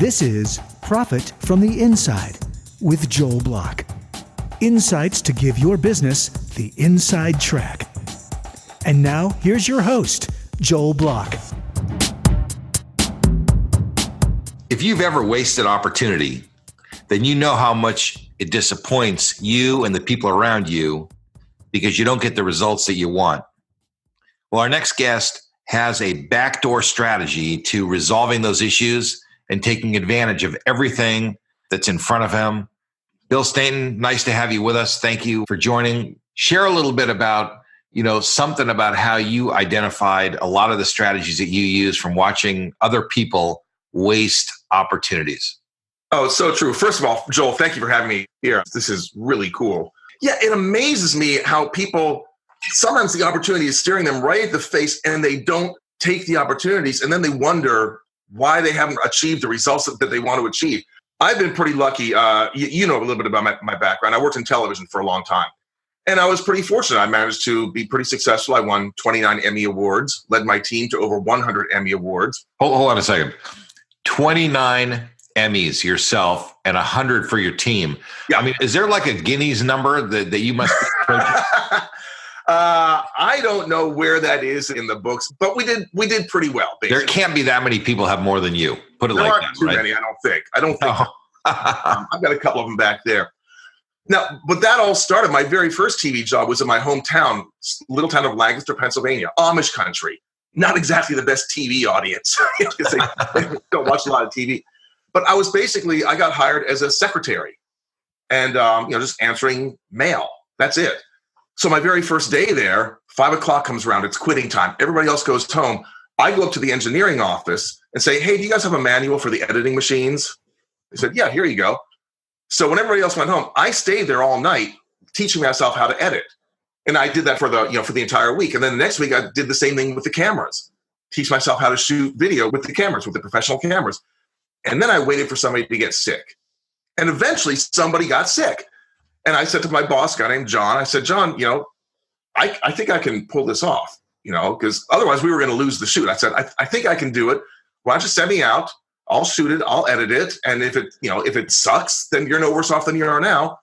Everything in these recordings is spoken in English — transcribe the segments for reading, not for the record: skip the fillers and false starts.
This is Profit from the Inside with Joel Block. Insights to give your business the inside track. And now, here's your host, Joel Block. If you've ever wasted opportunity, then you know how much it disappoints you and the people around you because you don't get the results that you want. Well, our next guest has a backdoor strategy to resolving those issues and taking advantage of everything that's in front of him. Bill Stainton, nice to have you with us. Thank you for joining. Share a little bit about, something about how you identified a lot of the strategies that you use from watching other people waste opportunities. Oh, it's so true. First of all, Joel, thank you for having me here. This is really cool. Yeah, it amazes me how people, sometimes the opportunity is staring them right at the face and they don't take the opportunities, and then they wonder why they haven't achieved the results that they want to achieve. I've been pretty lucky. You know a little bit about my background. I worked in television for a long time, and I was pretty fortunate. I managed to be pretty successful. I won 29 Emmy Awards, led my team to over 100 Emmy Awards. Hold on a second. 29 Emmys yourself and 100 for your team. Yeah. I mean, is there like a Guinness number that you must be approaching? I don't know where that is in the books, but we did pretty well. Basically. There can't be that many people have more than you. Put it there like aren't that, too right? many, I don't think. I've got a couple of them back there. Now, but that all started, my very first TV job was in my hometown, little town of Lancaster, Pennsylvania, Amish country. Not exactly the best TV audience because they don't watch a lot of TV. But I got hired as a secretary and, just answering mail. That's it. So my very first day there, 5 o'clock comes around, it's quitting time. Everybody else goes home. I go up to the engineering office and say, hey, do you guys have a manual for the editing machines? They said, yeah, here you go. So when everybody else went home, I stayed there all night teaching myself how to edit. And I did that for the entire week. And then the next week I did the same thing with the cameras, teach myself how to shoot video with the cameras, with the professional cameras. And then I waited for somebody to get sick. And eventually somebody got sick. And I said to my boss, a guy named John, I said, John, I think I can pull this off, because otherwise we were going to lose the shoot. I said, I think I can do it. Why don't you send me out? I'll shoot it. I'll edit it. And if it sucks, then you're no worse off than you are now.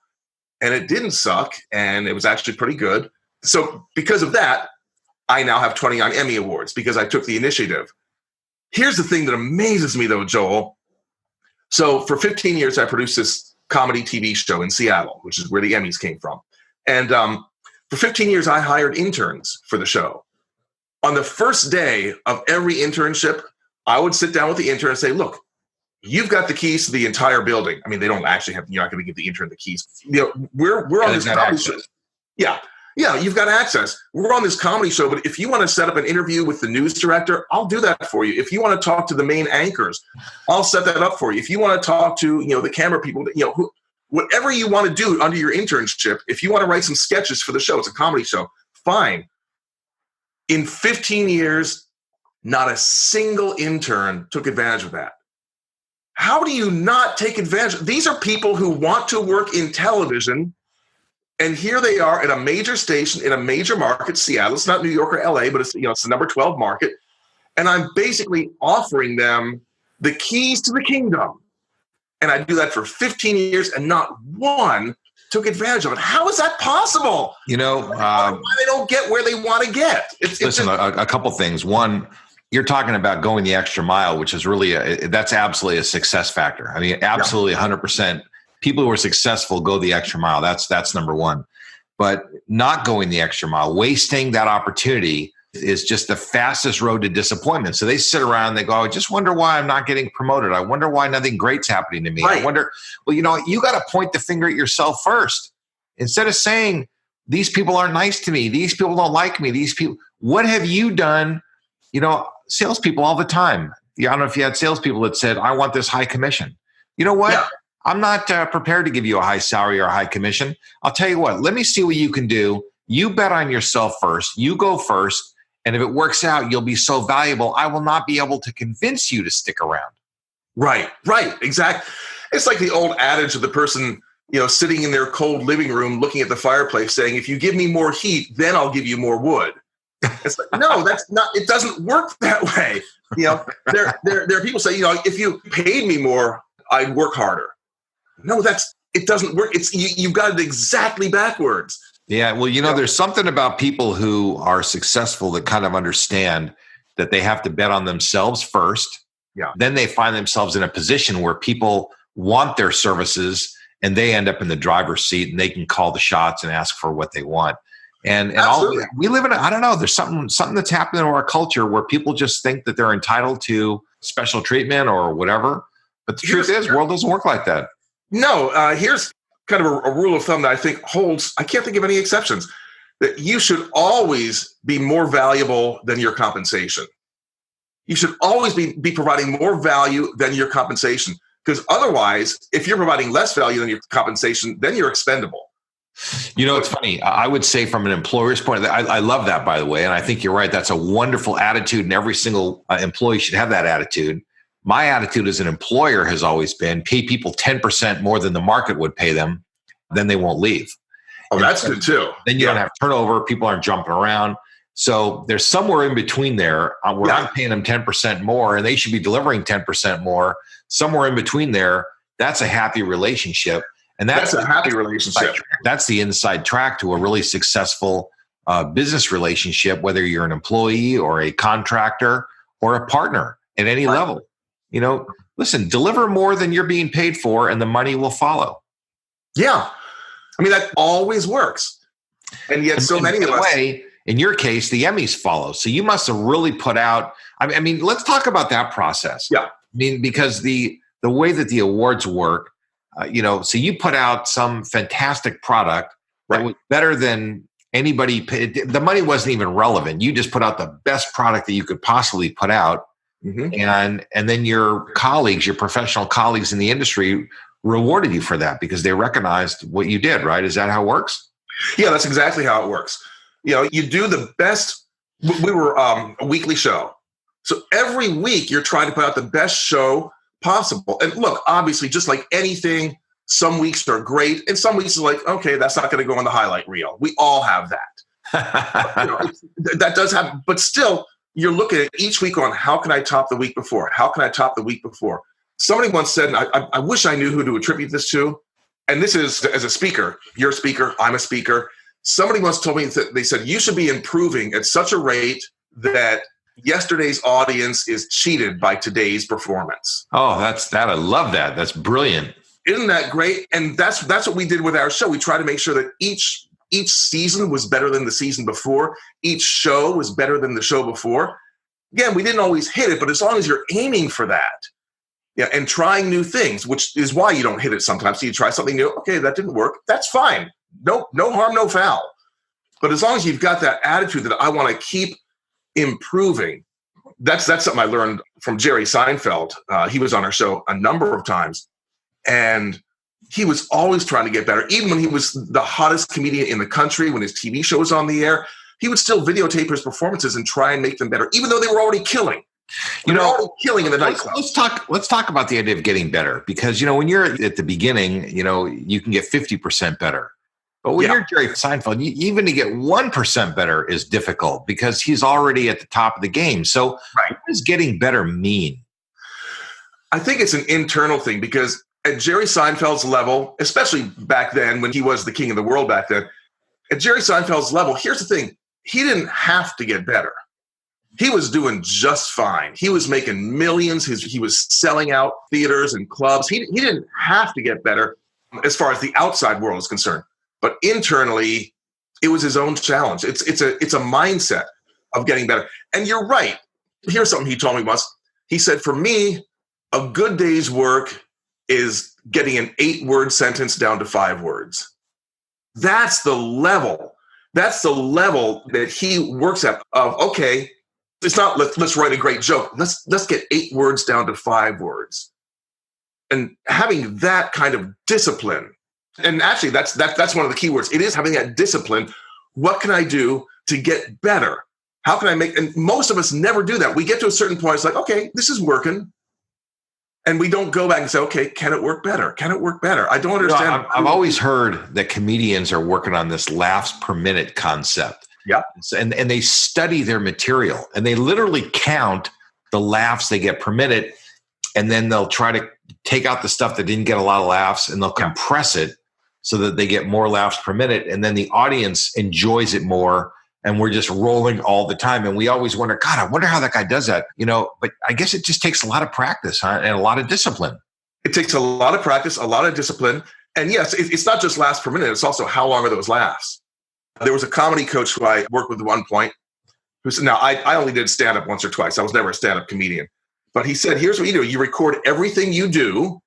And it didn't suck. And it was actually pretty good. So because of that, I now have 29 Emmy Awards because I took the initiative. Here's the thing that amazes me though, Joel. So for 15 years, I produced this comedy TV show in Seattle, which is where the Emmys came from. And for 15 years, I hired interns for the show. On the first day of every internship, I would sit down with the intern and say, look, you've got the keys to the entire building. I mean, they don't actually have, you're not going to give the intern the keys. We're on this comedy show. Yeah, you've got access. We're on this comedy show, but if you want to set up an interview with the news director, I'll do that for you. If you want to talk to the main anchors, I'll set that up for you. If you want to talk to, the camera people, whatever you want to do under your internship, if you want to write some sketches for the show, it's a comedy show, fine. In 15 years, not a single intern took advantage of that. How do you not take advantage? These are people who want to work in television. And here they are at a major station in a major market, Seattle. It's not New York or LA, but it's the number 12 market. And I'm basically offering them the keys to the kingdom. And I do that for 15 years and not one took advantage of it. How is that possible? Why they don't get where they want to get. A couple things. One, you're talking about going the extra mile, which is really, that's absolutely a success factor. I mean, absolutely 100%. People who are successful go the extra mile. That's number one. But not going the extra mile, wasting that opportunity is just the fastest road to disappointment. So they sit around and they go, I just wonder why I'm not getting promoted. I wonder why nothing great's happening to me. Right. I wonder, you got to point the finger at yourself first. Instead of saying, these people aren't nice to me. These people don't like me. These people, what have you done? Salespeople all the time. I don't know if you had salespeople that said, I want this high commission. You know what? Yeah. I'm not prepared to give you a high salary or a high commission. I'll tell you what, let me see what you can do. You bet on yourself first. You go first. And if it works out, you'll be so valuable, I will not be able to convince you to stick around. Right, exactly. It's like the old adage of the person, sitting in their cold living room looking at the fireplace saying, if you give me more heat, then I'll give you more wood. It's like, no, that's not, it doesn't work that way. You know, there are people say, you know, if you paid me more, I'd work harder. No, it doesn't work. You've got it exactly backwards. Yeah. Well, there's something about people who are successful that kind of understand that they have to bet on themselves first. Yeah. Then they find themselves in a position where people want their services and they end up in the driver's seat and they can call the shots and ask for what they want. And we live in I don't know, there's something that's happening in our culture where people just think that they're entitled to special treatment or whatever. But the truth is, world doesn't work like that. No, here's kind of a rule of thumb that I think holds. I can't think of any exceptions. That you should always be more valuable than your compensation. You should always be providing more value than your compensation. Because otherwise, if you're providing less value than your compensation, then you're expendable. It's funny. I would say from an employer's point, I love that, by the way. And I think you're right. That's a wonderful attitude. And every single employee should have that attitude. My attitude as an employer has always been pay people 10% more than the market would pay them, then they won't leave. Oh, that's good too. Then you don't have turnover. People aren't jumping around. So there's somewhere in between there where I'm paying them 10% more and they should be delivering 10% more. Somewhere in between there, that's a happy relationship. And that's a happy relationship. That's the inside track to a really successful business relationship, whether you're an employee or a contractor or a partner at any level. Listen, deliver more than you're being paid for and the money will follow. Yeah. I mean, that always works. And yet so many of us. In your case, the Emmys follow. So you must have really put out, I mean, let's talk about that process. Yeah. I mean, because the way that the awards work, so you put out some fantastic product that was better than anybody. The money wasn't even relevant. You just put out the best product that you could possibly put out. Mm-hmm. And then your colleagues, your professional colleagues in the industry rewarded you for that because they recognized what you did, right? Is that how it works? Yeah, that's exactly how it works. You do the best. We were a weekly show. So every week you're trying to put out the best show possible. And look, obviously, just like anything, some weeks are great. And some weeks are like, okay, that's not going to go on the highlight reel. We all have that. That does happen. But still, you're looking at each week on how can I top the week before? How can I top the week before? Somebody once said, and I wish I knew who to attribute this to. And this is as a speaker. You're a speaker. I'm a speaker. Somebody once told me that they said, you should be improving at such a rate that yesterday's audience is cheated by today's performance. Oh, I love that. That's brilliant. Isn't that great? And that's what we did with our show. We try to make sure that each season was better than the season before. Each show was better than the show before. Again, we didn't always hit it, but as long as you're aiming for that, and trying new things, which is why you don't hit it sometimes. So you try something new. Okay, that didn't work. That's fine. No harm, no foul. But as long as you've got that attitude that I want to keep improving, that's something I learned from Jerry Seinfeld. He was on our show a number of times, and he was always trying to get better. Even when he was the hottest comedian in the country, when his TV show was on the air, he would still videotape his performances and try and make them better, even though they were already killing. Already killing in the nightclub. Let's talk about the idea of getting better, because when you're at the beginning, you can get 50% better. But when you're Jerry Seinfeld, even to get 1% better is difficult because he's already at the top of the game. So what does getting better mean? I think it's an internal thing because at Jerry Seinfeld's level, especially back then when he was the king of the world back then, at Jerry Seinfeld's level, here's the thing. He didn't have to get better. He was doing just fine. He was making millions. He was selling out theaters and clubs. He didn't have to get better as far as the outside world is concerned. But internally, it was his own challenge. It's a mindset of getting better. And you're right. Here's something he told me once. He said, for me, a good day's work is getting an 8-word sentence down to 5 words. That's the level. That's the level that he works at of, okay, it's not let's write a great joke. Let's get 8 words down to 5 words. And having that kind of discipline, and actually that's one of the key words. It is having that discipline. What can I do to get better? How can I and most of us never do that. We get to a certain point, it's like, okay, this is working. And we don't go back and say, okay, can it work better? Can it work better? I don't understand. I've always heard that comedians are working on this laughs per minute concept. Yeah. And they study their material, and they literally count the laughs they get per minute. And then they'll try to take out the stuff that didn't get a lot of laughs, and they'll compress it so that they get more laughs per minute. And then the audience enjoys it more. And we're just rolling all the time. And we always wonder, God, I wonder how that guy does that, but I guess it just takes a lot of practice, huh? And a lot of discipline. It takes a lot of practice, a lot of discipline. And yes, it's not just laughs per minute. It's also how long are those laughs? There was a comedy coach who I worked with at one point who said, now I only did stand-up once or twice. I was never a stand-up comedian. But he said, here's what you do. You record everything you do,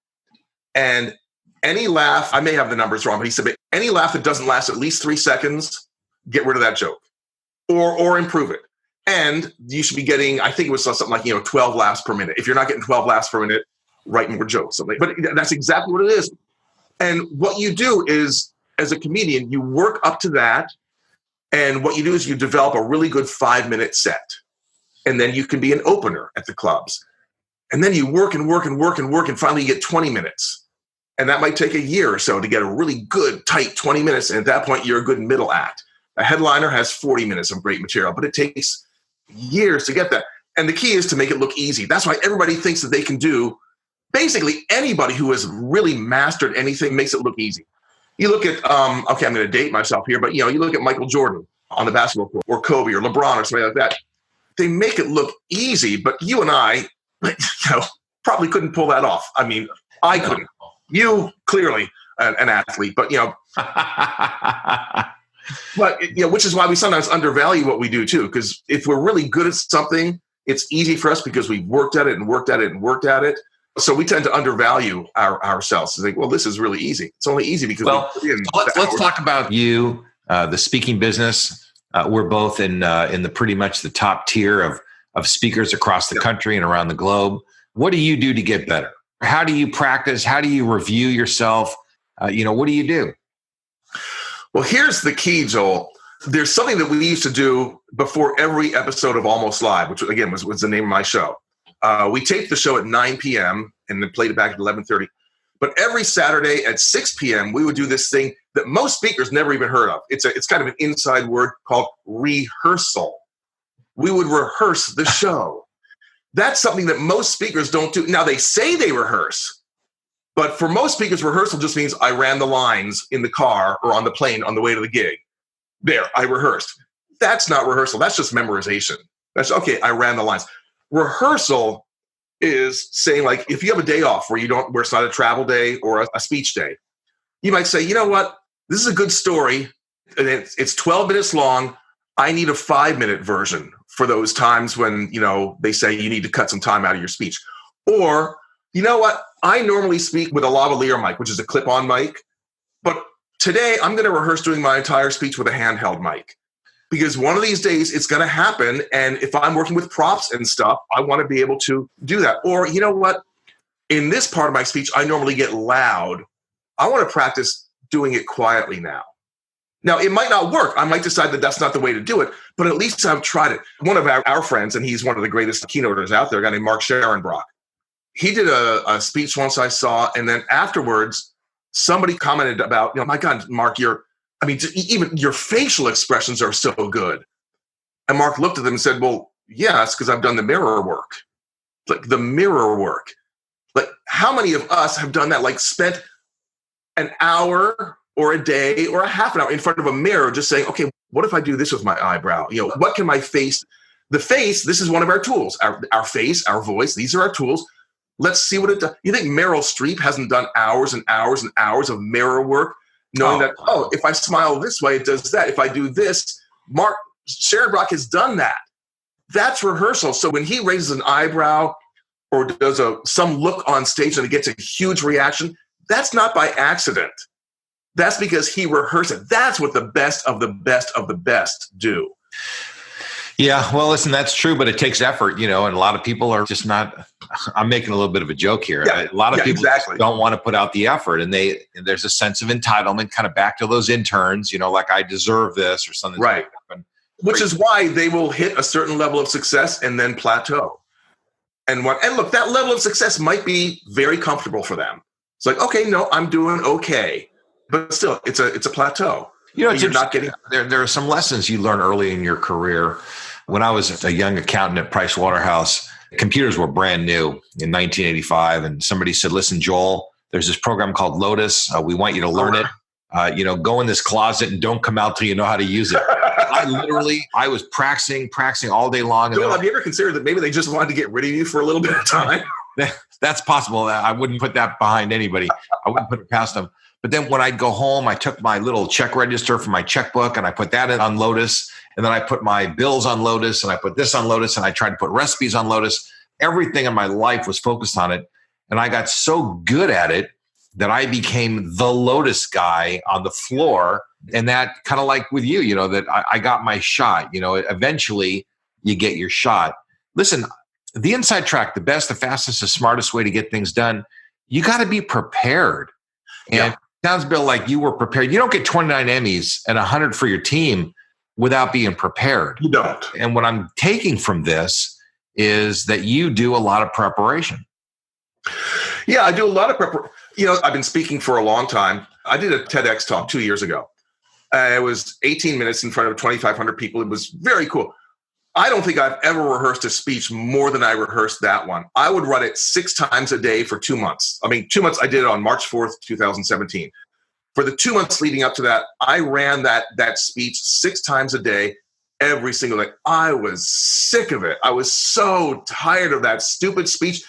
and any laugh, I may have the numbers wrong, but he said, but any laugh that doesn't last at least 3 seconds, get rid of that joke or improve it. And you should be getting, I think it was something like, 12 laughs per minute. If you're not getting 12 laughs per minute, write more jokes. But that's exactly what it is. And what you do is, as a comedian, you work up to that. And what you do is you develop a really good 5-minute set. And then you can be an opener at the clubs. And then you work and work and work and work, and finally you get 20 minutes. And that might take a year or so to get a really good, tight 20 minutes. And at that point, you're a good middle act. A headliner has 40 minutes of great material, but it takes years to get that. And the key is to make it look easy. That's why everybody thinks that they can do, basically anybody who has really mastered anything makes it look easy. You look at, okay, I'm going to date myself here, but you look at Michael Jordan on the basketball court, or Kobe or LeBron or somebody like that. They make it look easy, but you and I, probably couldn't pull that off. I mean, I couldn't. You clearly an athlete, but but which is why we sometimes undervalue what we do too. Because if we're really good at something, it's easy for us because we've worked at it and worked at it and worked at it. So we tend to undervalue ourselves and think, well, this is really easy. It's only easy because let's talk about you, the speaking business. We're both in the pretty much the top tier of speakers across the country and around the globe. What do you do to get better? How do you practice? How do you review yourself? What do you do? Well, here's the key, Joel. There's something that we used to do before every episode of Almost Live, which again was the name of my show. We taped the show at 9 p.m. and then played it back at 11:30. But every Saturday at 6 p.m., we would do this thing that most speakers never even heard of. It's kind of an inside word called rehearsal. We would rehearse the show. That's something that most speakers don't do. Now, they say they rehearse, but for most speakers, rehearsal just means I ran the lines in the car or on the plane on the way to the gig. There, I rehearsed. That's not rehearsal. That's just memorization. That's, okay, I ran the lines. Rehearsal is saying, like, if you have a day off where it's not a travel day or a speech day, you might say, you know what, this is a good story, and it's 12 minutes long. I need a 5-minute version for those times when, they say you need to cut some time out of your speech. Or, you know what, I normally speak with a lavalier mic, which is a clip-on mic, but today I'm going to rehearse doing my entire speech with a handheld mic. Because one of these days it's going to happen. And if I'm working with props and stuff, I want to be able to do that. Or, you know what? In this part of my speech, I normally get loud. I want to practice doing it quietly now. Now, it might not work. I might decide that that's not the way to do it, but at least I've tried it. One of our friends, and he's one of the greatest keynoters out there, a guy named Mark Sharonbrock. He did a speech once I saw, and then afterwards, somebody commented about, my God, Mark, even your facial expressions are so good. And Mark looked at them and said, well, yeah, it's because I've done the mirror work. Like the mirror work. Like how many of us have done that? Like spent an hour or a day or a half an hour in front of a mirror just saying, okay, what if I do this with my eyebrow? What can my face, the face, this is one of our tools. Our face, our voice, these are our tools. Let's see what it does. You think Meryl Streep hasn't done hours and hours and hours of mirror work? Knowing that, if I smile this way, it does that. If I do this, Mark Sharonbrock has done that. That's rehearsal. So when he raises an eyebrow or does some look on stage and it gets a huge reaction, that's not by accident. That's because he rehearsed it. That's what the best of the best of the best do. Yeah, well, listen, that's true, but it takes effort, and a lot of people are just not. I'm making a little bit of a joke here. Yeah, a lot of people don't want to put out the effort, and there's a sense of entitlement, kind of back to those interns, like I deserve this or something. Right. Which is why they will hit a certain level of success and then plateau. And look, that level of success might be very comfortable for them. It's like, okay, no, I'm doing okay, but still, it's a plateau. You know, you're not getting. There are some lessons you learn early in your career. When I was a young accountant at Price Waterhouse, computers were brand new in 1985. And somebody said, listen, Joel, there's this program called Lotus. We want you to learn it. Go in this closet and don't come out till you know how to use it. I was practicing all day long. Joel, have you ever considered that maybe they just wanted to get rid of you for a little bit of time? That's possible. I wouldn't put that behind anybody. I wouldn't put it past them. But then when I'd go home, I took my little check register from my checkbook and I put that on Lotus. And then I put my bills on Lotus and I put this on Lotus and I tried to put recipes on Lotus. Everything in my life was focused on it. And I got so good at it that I became the Lotus guy on the floor. And that kind of like with you, that I got my shot. Eventually you get your shot. Listen, the inside track, the best, the fastest, the smartest way to get things done, you got to be prepared. And it sounds, Bill, like you were prepared. You don't get 29 Emmys and 100 for your team without being prepared. You don't. And what I'm taking from this is that you do a lot of preparation. Yeah, I do a lot of preparation. I've been speaking for a long time. I did a TEDx talk 2 years ago. It was 18 minutes in front of 2,500 people. It was very cool. I don't think I've ever rehearsed a speech more than I rehearsed that one. I would run it 6 times a day for 2 months. 2 months. I did it on March 4th, 2017. For the 2 months leading up to that, I ran that speech 6 times a day, every single day. I was sick of it. I was so tired of that stupid speech.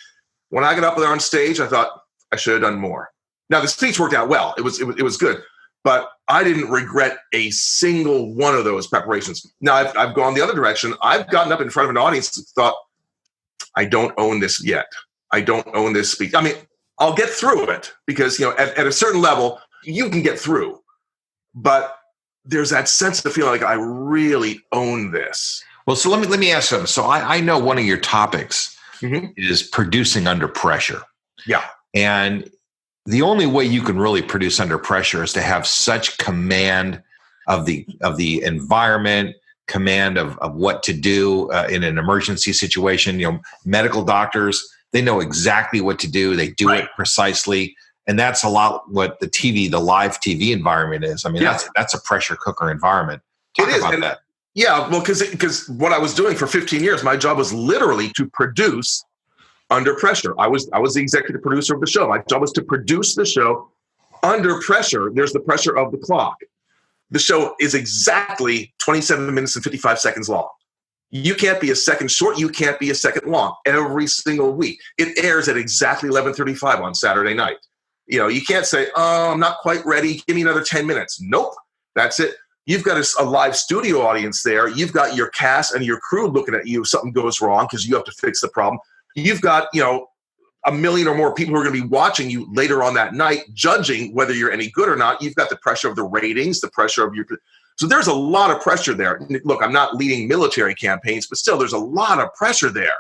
When I got up there on stage, I thought I should have done more. Now the speech worked out well. It was good, but I didn't regret a single one of those preparations. Now I've gone the other direction. I've gotten up in front of an audience and thought, I don't own this yet. I don't own this speech. I'll get through it because at a certain level you can get through, but there's that sense of feeling like I really own this. Well, so let me ask something. So I know one of your topics is producing under pressure. Yeah. And the only way you can really produce under pressure is to have such command of the environment, command of what to do in an emergency situation. Medical doctors, they know exactly what to do. They do it precisely. And that's a lot what the live TV environment is. That's a pressure cooker environment. Talk about that. Yeah, well, because what I was doing for 15 years, my job was literally to produce under pressure. I was the executive producer of the show. My job was to produce the show under pressure. There's the pressure of the clock. The show is exactly 27 minutes and 55 seconds long. You can't be a second short. You can't be a second long every single week. It airs at exactly 11:35 on Saturday night. You can't say, oh, I'm not quite ready. Give me another 10 minutes. Nope. That's it. You've got a live studio audience there. You've got your cast and your crew looking at you if something goes wrong because you have to fix the problem. You've got, 1 million or more people who are going to be watching you later on that night, judging whether you're any good or not. You've got the pressure of the ratings, the pressure of your... So there's a lot of pressure there. Look, I'm not leading military campaigns, but still there's a lot of pressure there.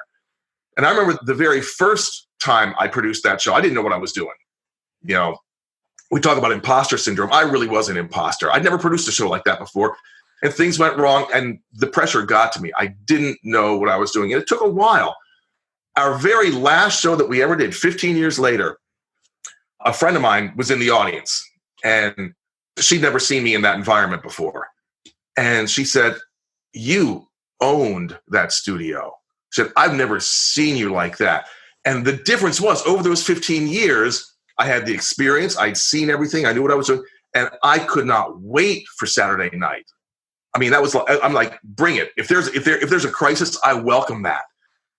And I remember the very first time I produced that show, I didn't know what I was doing. We talk about imposter syndrome. I really was an imposter. I'd never produced a show like that before. And things went wrong and the pressure got to me. I didn't know what I was doing. And it took a while. Our very last show that we ever did, 15 years later, a friend of mine was in the audience and she'd never seen me in that environment before. And she said, you owned that studio. She said, I've never seen you like that. And the difference was over those 15 years, I had the experience. I'd seen everything. I knew what I was doing. And I could not wait for Saturday night. I'm like, bring it. If there's a crisis, I welcome that.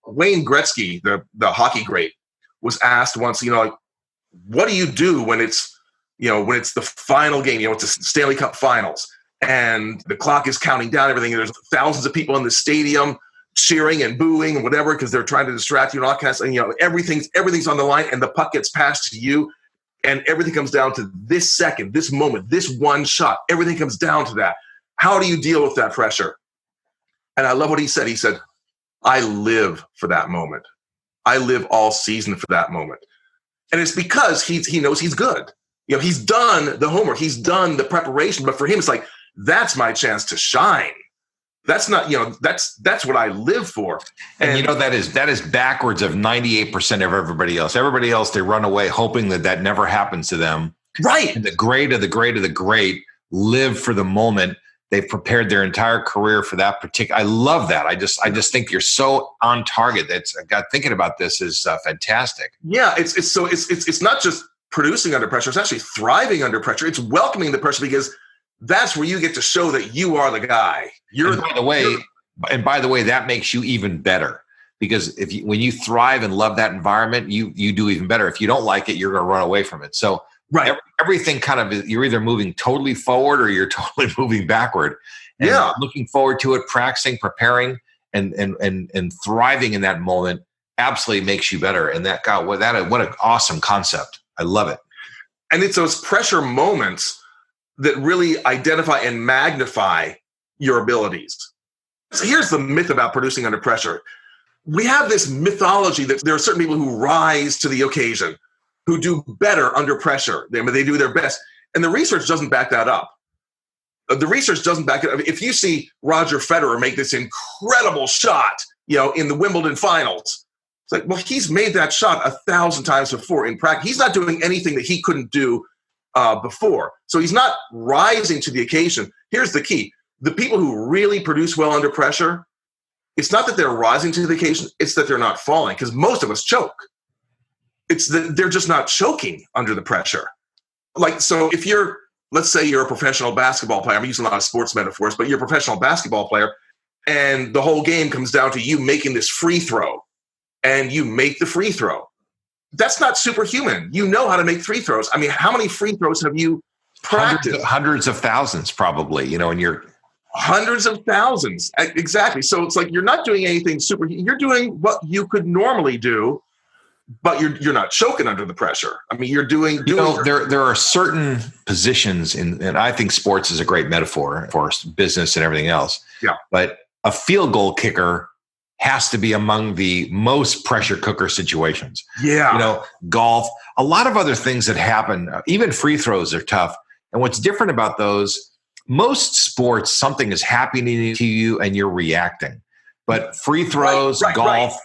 Wayne Gretzky, the hockey great, was asked once, what do you do when it's the final game, it's the Stanley Cup Finals and the clock is counting down everything. And there's thousands of people in the stadium cheering and booing and whatever, because they're trying to distract you and all kinds of, everything's on the line and the puck gets passed to you and everything comes down to this second, this moment, this one shot. Everything comes down to that. How do you deal with that pressure? And I love what he said. He said, I live for that moment. I live all season for that moment. And it's because he knows he's good. He's done the homework. He's done the preparation. But for him, it's like, that's my chance to shine. That's not, that's what I live for. And that is backwards of 98% of everybody else. Everybody else, they run away hoping that never happens to them. Right. And the great of the great of the great live for the moment. They've prepared their entire career for that particular. I love that. I just think you're so on target. That's got thinking about this is fantastic. Yeah, it's not just producing under pressure. It's actually thriving under pressure. It's welcoming the pressure because that's where you get to show that you are the guy. By the way, that makes you even better because when you thrive and love that environment, you do even better. If you don't like it, you're going to run away from it. So. Right. Everything kind of, you're either moving totally forward or you're totally moving backward. And looking forward to it, practicing, preparing, and thriving in that moment absolutely makes you better. And what an awesome concept. I love it. And it's those pressure moments that really identify and magnify your abilities. So here's the myth about producing under pressure. We have this mythology that there are certain people who rise to the occasion, who do better under pressure. They do their best. And the research doesn't back that up. The research doesn't back it up. If you see Roger Federer make this incredible shot, in the Wimbledon finals, it's like, well, he's made that shot 1,000 times before in practice. He's not doing anything that he couldn't do before. So he's not rising to the occasion. Here's the key. The people who really produce well under pressure, it's not that they're rising to the occasion, it's that they're not falling, because most of us choke. It's that they're just not choking under the pressure. Like, so if let's say you're a professional basketball player, I'm using a lot of sports metaphors, but you're a professional basketball player and the whole game comes down to you making this free throw and you make the free throw. That's not superhuman. You know how to make free throws. I mean, how many free throws have you practiced? Hundreds of thousands, probably, and you're hundreds of thousands. Exactly. So it's like, you're not doing anything you're doing what you could normally do, but you're not choking under the pressure. I mean, you're doing. There are certain positions and I think sports is a great metaphor for business and everything else. Yeah. But a field goal kicker has to be among the most pressure cooker situations. Yeah. Golf, a lot of other things that happen, even free throws are tough. And what's different about those, most sports, something is happening to you and you're reacting. But free throws, golf,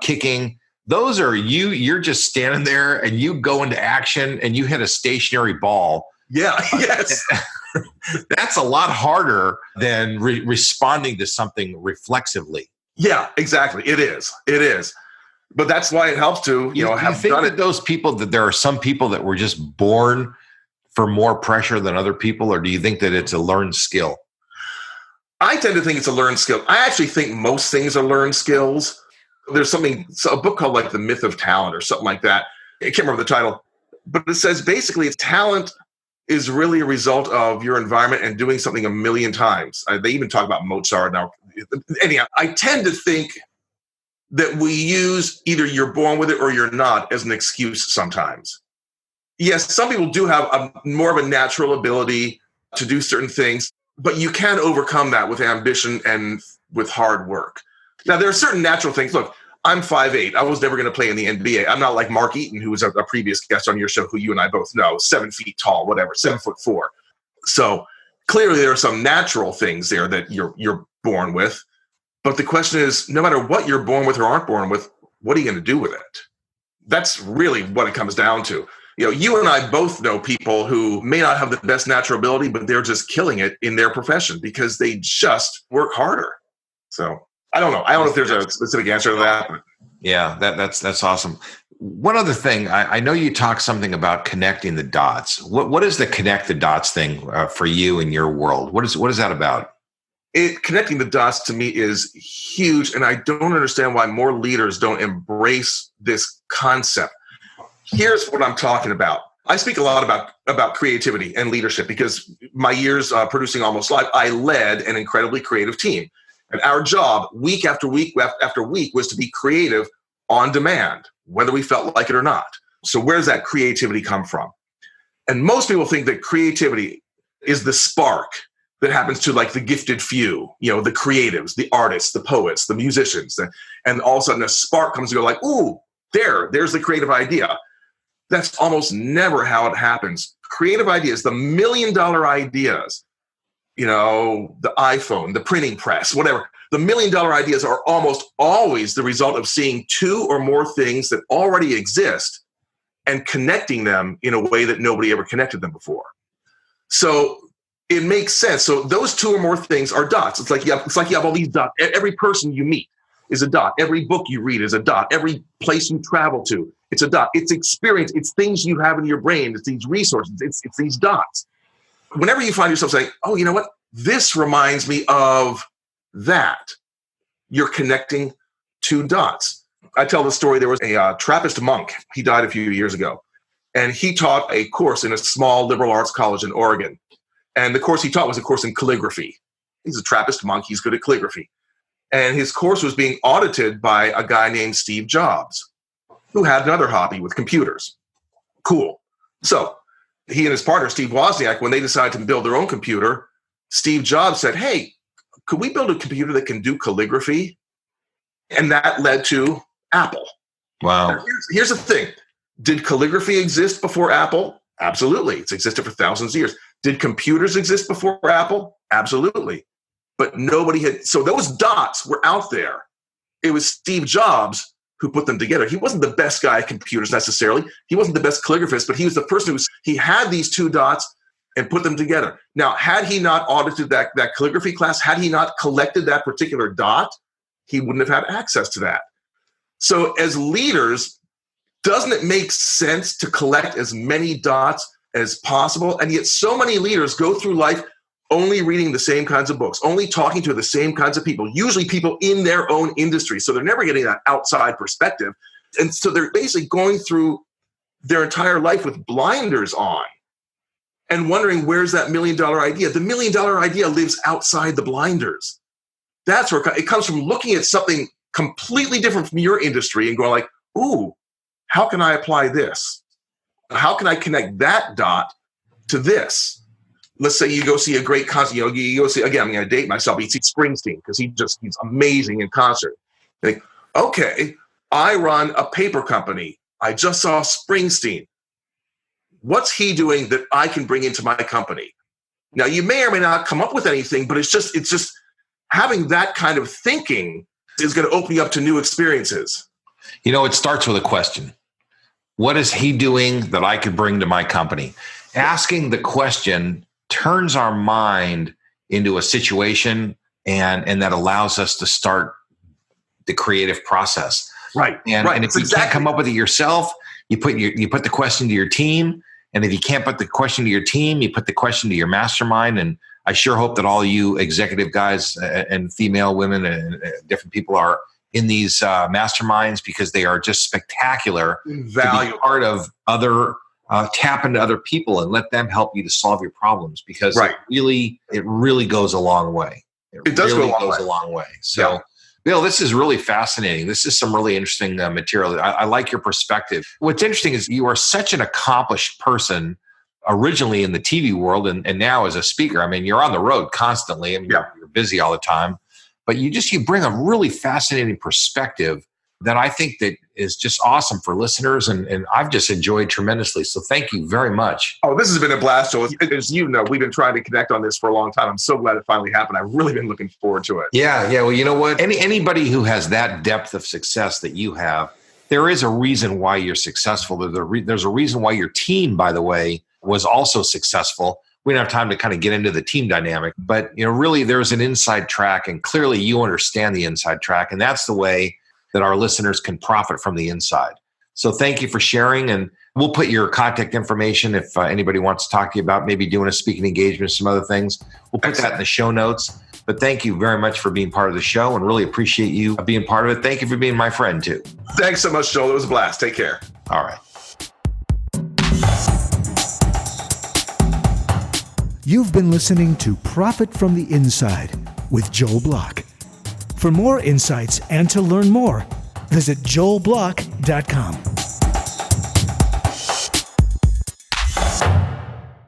kicking, those are you're just standing there and you go into action and you hit a stationary ball. Yeah, yes. That's a lot harder than responding to something reflexively. Yeah, exactly. It is. But that's why it helps to, have think done that it. Those people, that there are some people that were just born for more pressure than other people, or do you think that it's a learned skill? I tend to think it's a learned skill. I actually think most things are learned skills. There's a book called like The Myth of Talent or something like that. I can't remember the title, but it says basically talent is really a result of your environment and doing something a million times. They even talk about Mozart now. Anyhow, I tend to think that we use either you're born with it or you're not as an excuse sometimes. Yes, some people do have more of a natural ability to do certain things, but you can overcome that with ambition and with hard work. Now, there are certain natural things. Look, I'm 5'8". I was never going to play in the NBA. I'm not like Mark Eaton, who was a previous guest on your show, who you and I both know, 7 feet tall, whatever, 7'4". So clearly there are some natural things there that you're born with. But the question is, no matter what you're born with or aren't born with, what are you going to do with it? That's really what it comes down to. You and I both know people who may not have the best natural ability, but they're just killing it in their profession because they just work harder. So I don't know. I don't know if there's a specific answer to that. Yeah, that's awesome. One other thing, I know you talked something about connecting the dots. What is the connect the dots thing for you in your world? What is that about? Connecting the dots to me is huge, and I don't understand why more leaders don't embrace this concept. Here's what I'm talking about. I speak a lot about creativity and leadership because my years producing Almost Live, I led an incredibly creative team. And our job, week after week after week, was to be creative on demand, whether we felt like it or not. So where does that creativity come from? And most people think that creativity is the spark that happens to like the gifted few, the creatives, the artists, the poets, the musicians. And all of a sudden a spark comes and go like, ooh, there's the creative idea. That's almost never how it happens. Creative ideas, the $1 million ideas, the iPhone, the printing press, whatever. The $1 million ideas are almost always the result of seeing two or more things that already exist and connecting them in a way that nobody ever connected them before. So it makes sense. So those two or more things are dots. It's like you have all these dots. Every person you meet is a dot. Every book you read is a dot. Every place you travel to, it's a dot. It's experience. It's things you have in your brain. It's these resources. It's these dots. Whenever you find yourself saying, oh, you know what? This reminds me of that. You're connecting two dots. I tell the story. There was a Trappist monk. He died a few years ago. And he taught a course in a small liberal arts college in Oregon. And the course he taught was a course in calligraphy. He's a Trappist monk. He's good at calligraphy. And his course was being audited by a guy named Steve Jobs, who had another hobby with computers. Cool. So he and his partner, Steve Wozniak, when they decided to build their own computer, Steve Jobs said, hey, could we build a computer that can do calligraphy? And that led to Apple. Wow. Now, here's the thing. Did calligraphy exist before Apple? Absolutely. It's existed for thousands of years. Did computers exist before Apple? Absolutely. But nobody had. So those dots were out there. It was Steve Jobs who put them together. He wasn't the best guy at computers necessarily. He wasn't the best calligraphist, but he was the person he had these two dots and put them together. Now, had he not audited that calligraphy class, had he not collected that particular dot, he wouldn't have had access to that. So as leaders, doesn't it make sense to collect as many dots as possible? And yet so many leaders go through life only reading the same kinds of books, only talking to the same kinds of people, usually people in their own industry. So they're never getting that outside perspective. And so they're basically going through their entire life with blinders on and wondering, where's that $1 million idea? The $1 million idea lives outside the blinders. That's where it comes from, looking at something completely different from your industry and going like, ooh, how can I apply this? How can I connect that dot to this? Let's say you go see a great concert. You go see, again, I'm going to date myself. You see Springsteen because he's amazing in concert. You think, okay, I run a paper company. I just saw Springsteen. What's he doing that I can bring into my company? Now, you may or may not come up with anything, but it's just having that kind of thinking is going to open you up to new experiences. It starts with a question. What is he doing that I could bring to my company? Asking the question turns our mind into a situation and that allows us to start the creative process. Right. And if you can't come up with it yourself, you put the question to your team. And if you can't put the question to your team, you put the question to your mastermind. And I sure hope that all you executive guys and female, women, and different people are in these masterminds, because they are just spectacular. Valuable. To be part of other, tap into other people and let them help you to solve your problems, because it really goes a long way. It does really go a long way. So, yeah. Bill, this is really fascinating. This is some really interesting material. I like your perspective. What's interesting is you are such an accomplished person, originally in the TV world and now as a speaker. I mean, you're on the road constantly. I mean, you're busy all the time, but you bring a really fascinating perspective that I think that is just awesome for listeners. And I've just enjoyed tremendously. So thank you very much. Oh, this has been a blast, Joel. As you know, we've been trying to connect on this for a long time. I'm so glad it finally happened. I've really been looking forward to it. Yeah. Well, you know what? Anybody who has that depth of success that you have, there is a reason why you're successful. There's a reason why your team, by the way, was also successful. We don't have time to kind of get into the team dynamic, but really there's an inside track, and clearly you understand the inside track, and that's the way that our listeners can profit from the inside. So thank you for sharing, and we'll put your contact information if anybody wants to talk to you about maybe doing a speaking engagement, some other things. We'll put that in the show notes. But thank you very much for being part of the show, and really appreciate you being part of it. Thank you for being my friend too. Thanks so much, Joel. It was a blast. Take care. All right. You've been listening to Profit from the Inside with Joel Block. For more insights and to learn more, visit joelblock.com.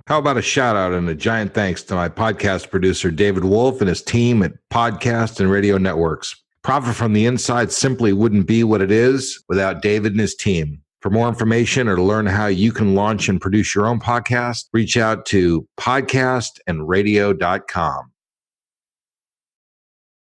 How about a shout out and a giant thanks to my podcast producer, David Wolf, and his team at Podcast and Radio Networks. Profit from the Inside simply wouldn't be what it is without David and his team. For more information or to learn how you can launch and produce your own podcast, reach out to podcastandradio.com.